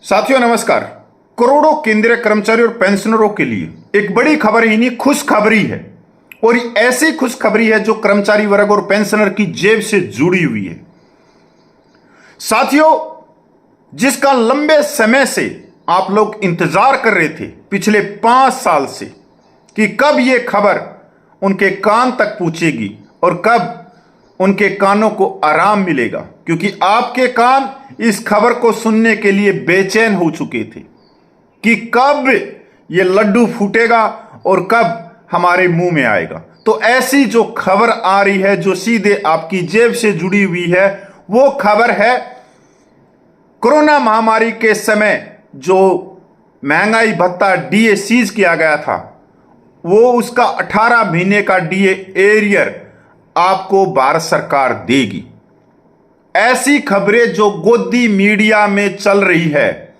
साथियों नमस्कार। करोड़ों केंद्रीय कर्मचारियों और पेंशनरों के लिए एक बड़ी खबर ही नहीं, खुशखबरी है। और ऐसी खुशखबरी है जो कर्मचारी वर्ग और पेंशनर की जेब से जुड़ी हुई है। साथियों, जिसका लंबे समय से आप लोग इंतजार कर रहे थे, पिछले 5 साल से, कि कब यह खबर उनके कान तक पहुंचेगी और कब उनके कानों को आराम मिलेगा, क्योंकि आपके कान इस खबर को सुनने के लिए बेचैन हो चुके थे कि कब ये लड्डू फूटेगा और कब हमारे मुंह में आएगा। तो ऐसी जो खबर आ रही है, जो सीधे आपकी जेब से जुड़ी हुई है, वो खबर है कोरोना महामारी के समय जो महंगाई भत्ता डीए सीज किया गया था, वो उसका 18 महीने का डीए एरियर आपको भारत सरकार देगी। ऐसी खबरें जो गोदी मीडिया में चल रही है,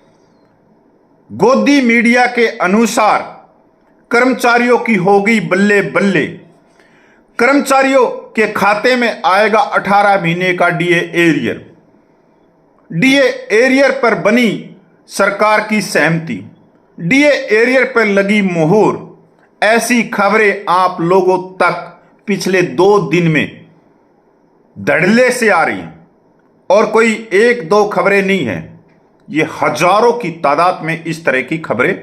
गोदी मीडिया के अनुसार कर्मचारियों की होगी बल्ले बल्ले। कर्मचारियों के खाते में आएगा 18 महीने का डीए एरियर। डीए एरियर पर बनी सरकार की सहमति, डीए एरियर पर लगी मोहर। ऐसी खबरें आप लोगों तक पिछले 2 दिन में धड़ल्ले से आ रही हैं, और कोई 1-2 खबरें नहीं हैं, ये हजारों की तादाद में इस तरह की खबरें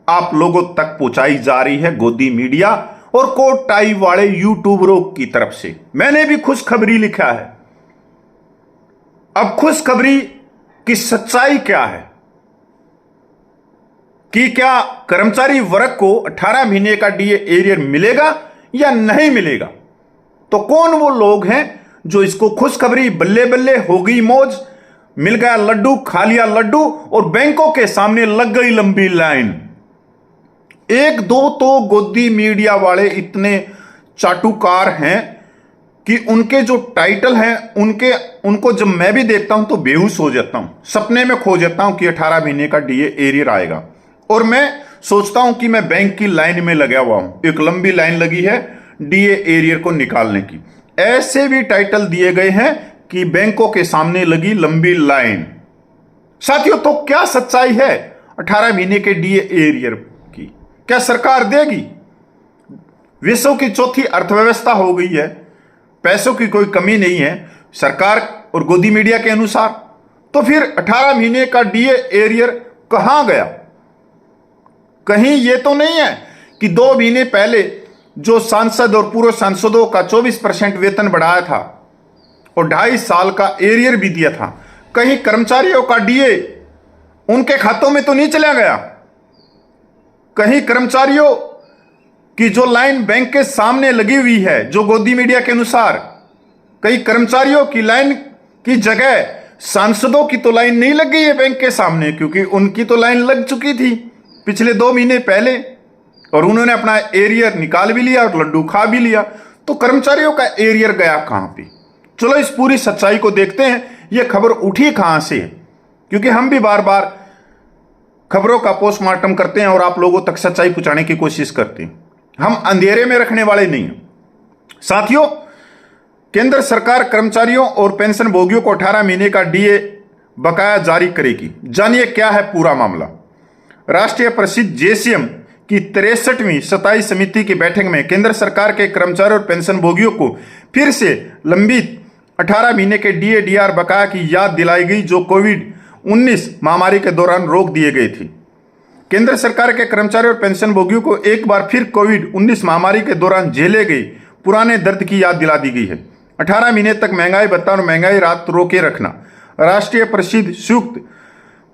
आप लोगों तक पहुंचाई जा रही है गोदी मीडिया और कोट टाई वाले यूट्यूबरों की तरफ से। मैंने भी खुशखबरी लिखा है। अब खुशखबरी की सच्चाई क्या है कि क्या कर्मचारी वर्ग को 18 महीने का डीए एरियर मिलेगा या नहीं मिलेगा। तो कौन वो लोग हैं जो इसको खुशखबरी, बल्ले बल्ले हो गई मौज, मिल गया लड्डू, खा लिया लड्डू, और बैंकों के सामने लग गई लंबी लाइन। 1-2 तो गोदी मीडिया वाले इतने चाटुकार हैं कि उनके जो टाइटल हैं उनको जब मैं भी देखता हूं तो बेहोश हो जाता हूं, सपने में खो जाता हूं कि 18 महीने का डीए एरियर आएगा। और मैं सोचता हूं कि मैं बैंक की लाइन में लगा हुआ हूं, एक लंबी लाइन लगी है डीए एरियर को निकालने की। ऐसे भी टाइटल दिए गए हैं कि बैंकों के सामने लगी लंबी लाइन। साथियों, तो क्या सच्चाई है 18 महीने के डीए एरियर की? क्या सरकार देगी? विश्व की चौथी अर्थव्यवस्था हो गई है, पैसों की कोई कमी नहीं है सरकार और गोदी मीडिया के अनुसार। तो फिर 18 महीने का डीए एरियर कहां गया? कहीं ये तो नहीं है कि 2 महीने पहले जो सांसद और पूर्व सांसदों का 24% वेतन बढ़ाया था और 2.5 साल का एरियर भी दिया था, कहीं कर्मचारियों का डीए उनके खातों में तो नहीं चला गया? कहीं कर्मचारियों की जो लाइन बैंक के सामने लगी हुई है, जो गोदी मीडिया के अनुसार, कहीं कर्मचारियों की लाइन की जगह सांसदों की तो लाइन नहीं लग गई है बैंक के सामने, क्योंकि उनकी तो लाइन लग चुकी थी पिछले 2 महीने पहले, और उन्होंने अपना एरियर निकाल भी लिया और लड्डू खा भी लिया। तो कर्मचारियों का एरियर गया कहां पे? चलो इस पूरी सच्चाई को देखते हैं, यह खबर उठी कहां से है, क्योंकि हम भी बार बार खबरों का पोस्टमार्टम करते हैं और आप लोगों तक सच्चाई पहुंचाने की कोशिश करते हैं। हम अंधेरे में रखने वाले नहीं हैं। साथियों, केंद्र सरकार कर्मचारियों और पेंशन भोगियों को 18 महीने का डीए बकाया जारी करेगी। जानिए क्या है पूरा मामला। राष्ट्रीय प्रसिद्ध जेसीएम की 63वीं स्थायी समिति की बैठक में केंद्र सरकार के कर्मचारियों और पेंशन भोगियों को फिर से लंबित 18 महीने के डीए डीआर बकाया की याद दिलाई गई, जो कोविड-19 महामारी के दौरान रोक दिए गए थे। केंद्र सरकार के कर्मचारियों और पेंशन भोगियों को एक बार फिर कोविड-19 महामारी के दौरान झेले गए पुराने दर्द की याद दिला दी गई है। 18 महीने तक महंगाई भत्ता और महंगाई राहत रोके रखना। राष्ट्रीय प्रसिद्ध संयुक्त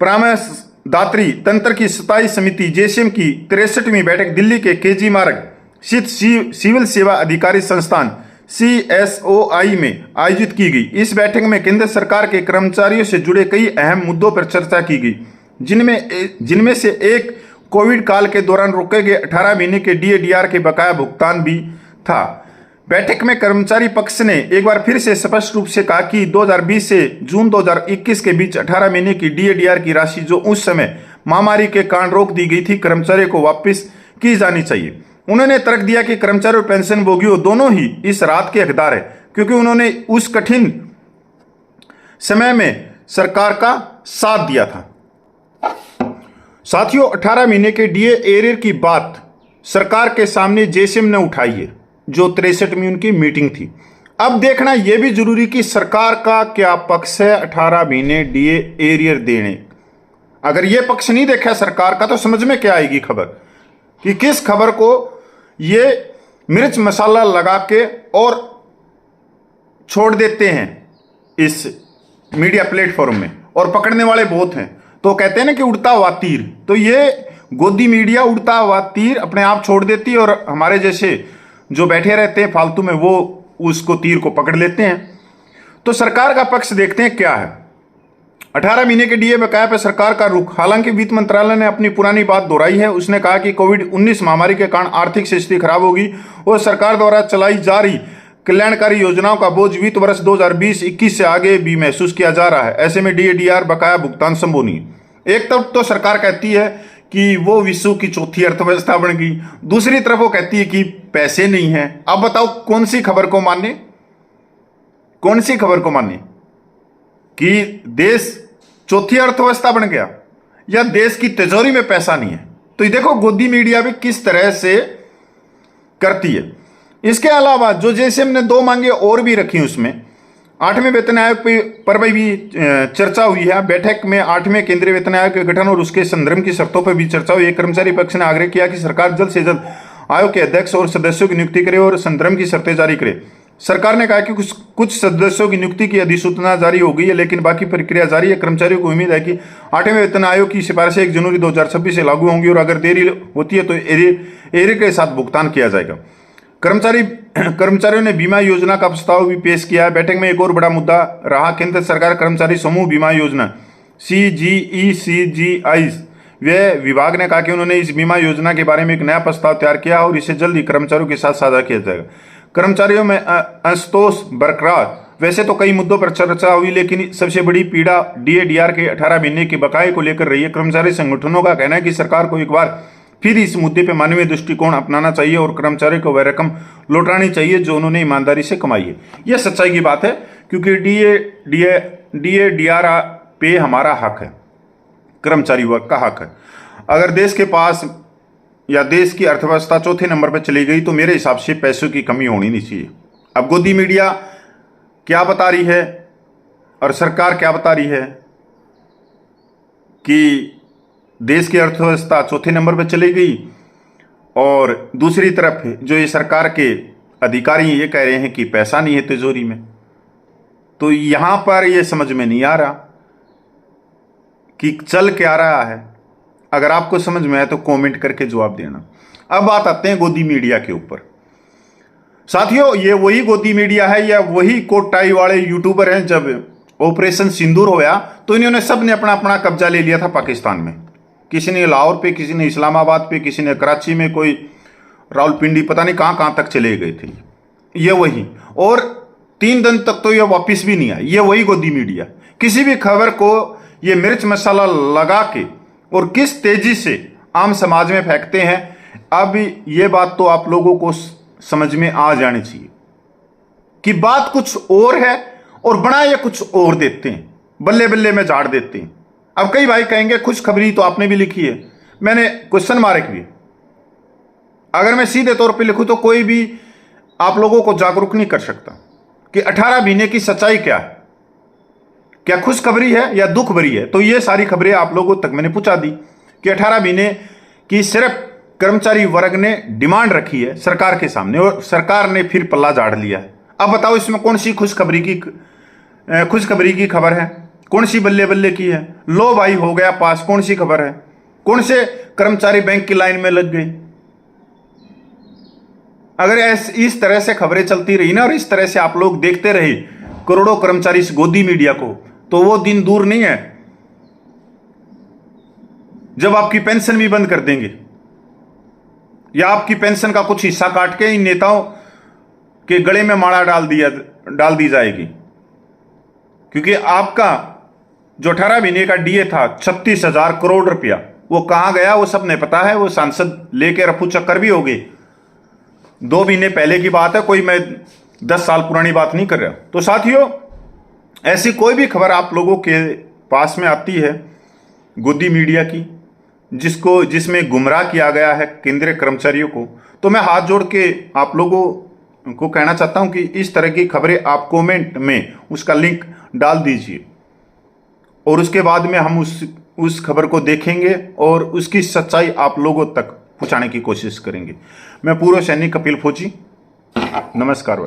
परामर्शदात्री तंत्र की स्थायी समिति जेसीएम की 63वीं बैठक दिल्ली के केजी मार्ग स्थित सिविल सेवा अधिकारी संस्थान CSOI में आयोजित की गई। इस बैठक में केंद्र सरकार के कर्मचारियों से जुड़े कई अहम मुद्दों पर चर्चा की गई, जिनमें से एक कोविड काल के दौरान रोके गए 18 महीने के डीए डीआर के बकाया भुगतान भी था। बैठक में कर्मचारी पक्ष ने एक बार फिर से स्पष्ट रूप से कहा कि 2020 से जून 2021 के बीच 18 महीने की डीए डीआर की राशि जो उस समय महामारी के कारण रोक दी गई थी, कर्मचारियों को वापस की जानी चाहिए। उन्होंने तर्क दिया कि कर्मचारी और पेंशन भोगियों दोनों ही इस राहत के हकदार है, क्योंकि उन्होंने उस कठिन समय में सरकार का साथ दिया था। साथियों, 18 महीने के डीए एरियर की बात सरकार के सामने जेसीएम ने उठाई है, जो 63 में उनकी मीटिंग थी। अब देखना यह भी जरूरी कि सरकार का क्या पक्ष है 18 महीने डीए एरियर देने। अगर यह पक्ष नहीं देखा सरकार का तो समझ में क्या आएगी खबर, कि किस खबर को ये मिर्च मसाला लगा के और छोड़ देते हैं इस मीडिया प्लेटफॉर्म में, और पकड़ने वाले बहुत हैं। तो कहते हैं ना कि उड़ता हुआ तीर, तो ये गोदी मीडिया उड़ता हुआ तीर अपने आप छोड़ देती है, और हमारे जैसे जो बैठे रहते हैं फालतू में वो उसको तीर को पकड़ लेते हैं। तो सरकार का पक्ष देखते हैं क्या है। 18 महीने के डीए बकाया पर सरकार का रुख। हालांकि वित्त मंत्रालय ने अपनी पुरानी बात दोहराई है। उसने कहा कि कोविड-19 महामारी के कारण आर्थिक स्थिति खराब होगी और सरकार द्वारा चलाई जा रही कल्याणकारी योजनाओं का बोझ वित्त वर्ष 2020-21 से आगे भी महसूस किया जा रहा है। ऐसे में डीएडीआर बकाया भुगतान संभव नहीं है। एक तरफ तो सरकार कहती है कि वो विश्व की चौथी अर्थव्यवस्था बन गई, दूसरी तरफ वो कहती है कि पैसे नहीं है। अब बताओ कौन सी खबर को माने, कौन सी खबर को माने, कि देश चौथी अर्थव्यवस्था बन गया या देश की तिजोरी में पैसा नहीं है। तो ये देखो गोदी मीडिया भी किस तरह से करती है। इसके अलावा जो जेसीएम ने 2 मांगे और भी रखी, उसमें 8वें वेतन आयोग पर भी चर्चा हुई है। बैठक में 8वें केंद्रीय वेतन आयोग के गठन और उसके संदर्भ की शर्तों पर भी चर्चा हुई। कर्मचारी पक्ष ने आग्रह किया कि सरकार जल्द से जल्द आयोग के अध्यक्ष और सदस्यों की नियुक्ति करे और संदर्भ की शर्तें जारी करे। सरकार ने कहा कि कुछ सदस्यों की नियुक्ति की अधिसूचना जारी हो गई है, लेकिन बाकी प्रक्रिया जारी है। कर्मचारियों को उम्मीद है कि 8वें वेतन आयोग की सिफारिशें 1 जनवरी 2026 से लागू होंगी और अगर देरी होती है तो एरियर के साथ भुगतान किया जाएगा। कर्मचारियों ने बीमा योजना का प्रस्ताव भी पेश किया है। बैठक में एक और बड़ा मुद्दा रहा केंद्र सरकार कर्मचारी समूह बीमा योजना CGECGI। वे विभाग ने कहा कि उन्होंने इस बीमा योजना के बारे में एक नया प्रस्ताव तैयार किया और इसे जल्द ही कर्मचारियों के साथ साझा किया जाएगा। कर्मचारियों में असंतोष बरकरार। वैसे तो कई मुद्दों पर चर्चा हुई, लेकिन सबसे बड़ी पीड़ा डीएडीआर के 18 महीने के बकाये को लेकर रही है। कर्मचारी संगठनों का कहना है कि सरकार को एक बार फिर इस मुद्दे पर मानवीय दृष्टिकोण अपनाना चाहिए और कर्मचारियों को वह रकम लौटानी चाहिए जो उन्होंने ईमानदारी से कमाई है। यह सच्चाई की बात है, क्योंकि डीएडीआर पे हमारा हक है, कर्मचारी वर्ग का हक है। अगर देश के पास या देश की अर्थव्यवस्था चौथे नंबर पर चली गई तो मेरे हिसाब से पैसों की कमी होनी नहीं चाहिए। अब गोदी मीडिया क्या बता रही है और सरकार क्या बता रही है कि देश की अर्थव्यवस्था चौथे नंबर पर चली गई, और दूसरी तरफ जो ये सरकार के अधिकारी ये कह रहे हैं कि पैसा नहीं है तिजोरी में। तो यहां पर ये समझ में नहीं आ रहा कि चल क्या रहा है। अगर आपको समझ में आए तो कमेंट करके जवाब देना। अब बात आते हैं गोदी मीडिया के ऊपर। साथियों, ये वही गोदी मीडिया है या वही कोट टाई वाले यूट्यूबर हैं। जब ऑपरेशन सिंदूर होया तो इन्होंने सब ने अपना अपना कब्जा ले लिया था पाकिस्तान में। किसी ने लाहौर पे, किसी ने इस्लामाबाद पे, किसी ने कराची में, कोई रावलपिंडी, पता नहीं कहां कहां तक चले गए थे। ये वही, और 3 दिन तक तो ये वापिस भी नहीं आए। ये वही गोदी मीडिया किसी भी खबर को ये मिर्च मसाला लगा के और किस तेजी से आम समाज में फेंकते हैं। अब ये बात तो आप लोगों को समझ में आ जानी चाहिए कि बात कुछ और है और बना ये कुछ और देते हैं, बल्ले बल्ले में झाड़ देते हैं। अब कई भाई कहेंगे खुशखबरी तो आपने भी लिखी है, मैंने क्वेश्चन मार्क भी। अगर मैं सीधे तौर पे लिखूं तो कोई भी आप लोगों को जागरूक नहीं कर सकता कि 18 महीने की सच्चाई क्या है, क्या खुशखबरी है या दुख भरी है। तो ये सारी खबरें आप लोगों तक मैंने पहुंचा दी कि 18 महीने की सिर्फ कर्मचारी वर्ग ने डिमांड रखी है सरकार के सामने और सरकार ने फिर पल्ला झाड़ लिया है। अब बताओ इसमें कौन सी खुशखबरी की खबर है, कौन सी बल्ले बल्ले की है। लो भाई हो गया पास, कौन सी खबर है। कौन से कर्मचारी बैंक की लाइन में लग गए। अगर इस तरह से खबरें चलती रही ना और इस तरह से आप लोग देखते रहे करोड़ों कर्मचारी इस गोदी मीडिया को, तो वो दिन दूर नहीं है जब आपकी पेंशन भी बंद कर देंगे या आपकी पेंशन का कुछ हिस्सा काट के इन नेताओं के गले में माला डाल दी जाएगी। क्योंकि आपका जो 18 महीने का डीए था 36,000 करोड़ रुपया, वो कहां गया वो सबने पता है। वो सांसद लेके रफू चक्कर भी हो गए। 2 महीने पहले की बात है, कोई मैं 10 साल पुरानी बात नहीं कर रहा। तो साथियों, ऐसी कोई भी खबर आप लोगों के पास में आती है गोदी मीडिया की, जिसमें गुमराह किया गया है केंद्रीय कर्मचारियों को, तो मैं हाथ जोड़ के आप लोगों को कहना चाहता हूं कि इस तरह की खबरें आप कमेंट में उसका लिंक डाल दीजिए और उसके बाद में हम उस खबर को देखेंगे और उसकी सच्चाई आप लोगों तक पहुंचाने की कोशिश करेंगे। मैं पूर्व सैनिक कपिल फौजी, नमस्कार।